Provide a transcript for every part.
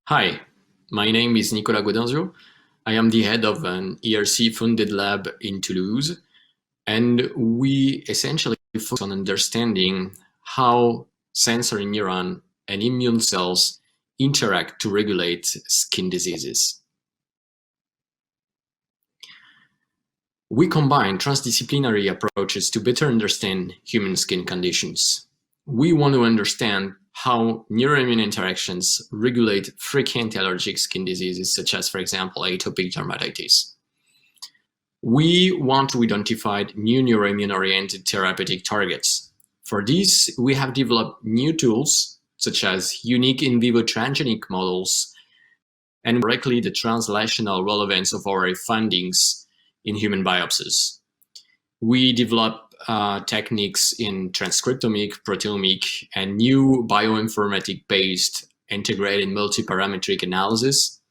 Hi, my name is Nicolas GAUDENZIO. I am the head of an ERC-funded lab in Toulouse, and we essentially focus on understanding how sensory neuron and immune cells interact to regulate skin diseases. We combine transdisciplinary approaches to better understand human skin conditions. We want to understand how neuroimmune interactions regulate frequent allergic skin diseases, such as, for example, atopic dermatitis. We want to identify new neuroimmune-oriented therapeutic targets. For this, we have developed new tools, such as unique in vivo transgenic models, and directly the translational relevance of our findings in human biopsies. We develop techniques in transcriptomic, proteomic, and new bioinformatic-based integrated multiparametric analysis.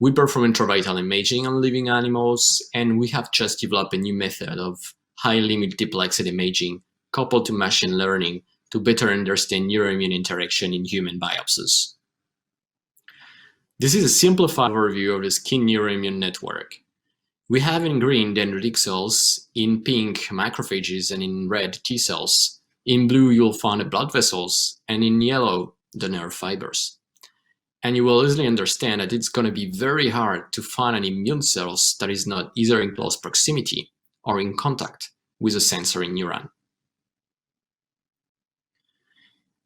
We perform intravital imaging on living animals, and we have just developed a new method of highly multiplexed imaging coupled to machine learning to better understand neuroimmune interaction in human biopsies. This is a simplified overview of the skin neuroimmune network. We have in green dendritic cells, in pink macrophages, and in red T cells. In blue you'll find the blood vessels, and in yellow the nerve fibers. And you will easily understand that it's going to be very hard to find an immune cells that is not either in close proximity or in contact with a sensory neuron.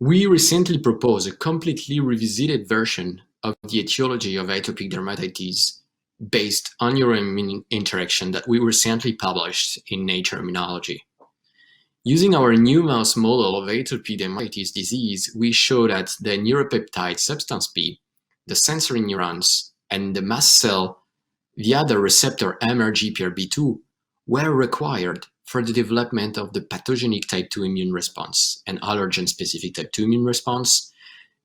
We recently proposed a completely revisited version of the etiology of atopic dermatitis based on neuroimmune interaction that we recently published in Nature Immunology. Using our new mouse model of atopic dermatitis disease, we show that the neuropeptide substance P, the sensory neurons, and the mast cell via the receptor MRGPRB2 were required for the development of the pathogenic type 2 immune response and allergen-specific type 2 immune response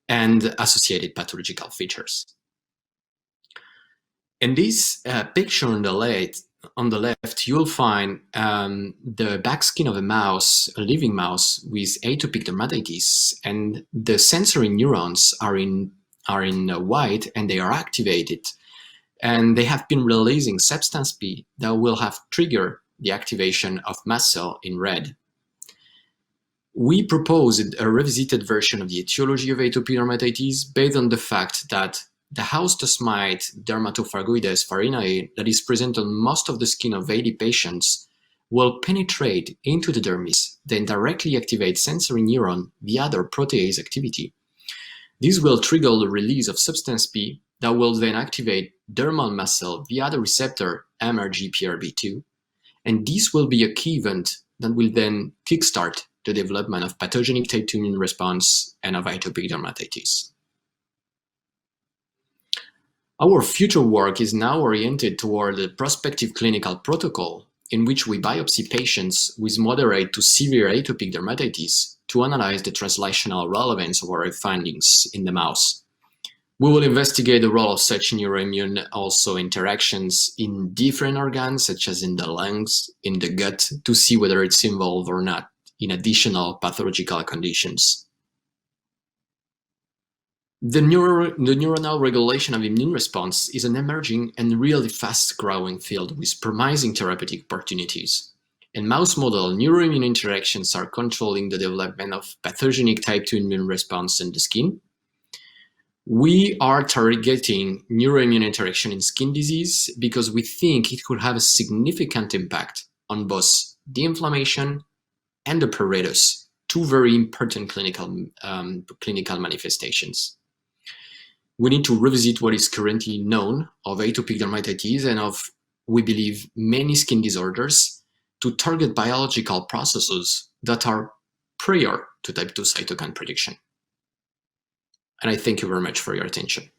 and associated pathological features. In this picture on the left, you'll find the back skin of a mouse, a living mouse with atopic dermatitis, and the sensory neurons are in white, and they are activated, and they have been releasing substance P that will have triggered the activation of mast cell in red. We proposed a revisited version of the etiology of atopic dermatitis based on the fact that the house dust mite Dermatophagoides farinae that is present on most of the skin of AD patients will penetrate into the dermis, then directly activate sensory neuron via their protease activity. This will trigger the release of substance P that will then activate dermal mast cell via the receptor MRGPRB2, and this will be a key event that will then kickstart the development of pathogenic type 2 immune response and of atopic dermatitis. Our future work is now oriented toward a prospective clinical protocol in which we biopsy patients with moderate to severe atopic dermatitis to analyze the translational relevance of our findings in the mouse. We will investigate the role of such neuroimmune also interactions in different organs, such as in the lungs, in the gut, to see whether it's involved or not in additional pathological conditions. The neuronal regulation of immune response is an emerging and really fast-growing field with promising therapeutic opportunities. In mouse model, neuroimmune interactions are controlling the development of pathogenic type 2 immune response in the skin. We are targeting neuroimmune interaction in skin disease because we think it could have a significant impact on both the inflammation and the pruritus, two very important clinical manifestations. We need to revisit what is currently known of atopic dermatitis and of, we believe, many skin disorders to target biological processes that are prior to type 2 cytokine production. And I thank you very much for your attention.